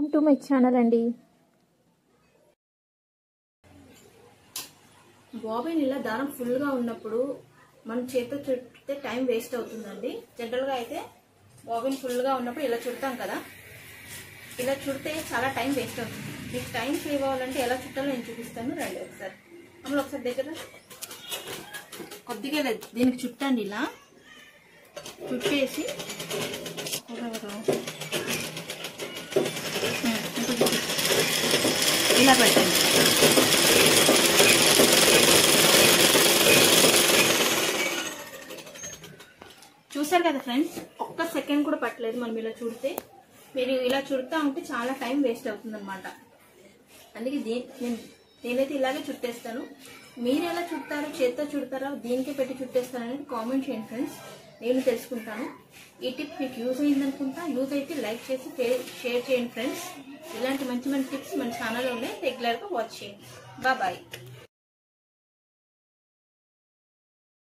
Welcome to my channel అండి. Bobbin ఇలా దారం ఫుల్గా ఉన్నప్పుడు మనం చేతితో చుట్టితే టైం వేస్ట్ అవుతుందండి. జనరల్గా అయితే బాబిన్ ఫుల్గా ఉన్నప్పుడు ఇలా చుడతాం కదా, ఇలా చుడితే చాలా టైం వేస్ట్ అవుతుంది. మీకు టైం సేవ్ అవ్వాలంటే ఎలా చుట్టాలో నేను చూపిస్తాను. రండి ఒకసారి అమ్మలో ఒకసారి దగ్గర కొద్దిగా దీనికి చుట్టండి. ఇలా చుట్టేసి ఇలా పెట్టండి. చూసారు కదా ఫ్రెండ్స్, ఒక్క సెకండ్ కూడా పట్టలేదు మనం ఇలా చుడితే. మీరు ఇలా చుడతా ఉంటే చాలా టైం వేస్ట్ అవుతుంది అనమాట. అందుకే నేనైతే ఇలాగే చుట్టేస్తాను. మీరు ఎలా చుడతారో, చేత్తో చుడతారో, దీనికే పెట్టి చుట్టేస్తారో అనేది కామెంట్ చేయండి ఫ్రెండ్స్, నేను తెలుసుకుంటాను. ఈ టిప్ మీకు యూజ్ అయిందనుకుంటా. యూజ్ అయితే లైక్ చేసి షేర్ చేయండి ఫ్రెండ్స్. ఇలాంటి మంచి మంచి టిప్స్ మన ఛానల్లో ఉన్నాయి, రెగ్యులర్గా వాచ్ చేయండి. బాయ్.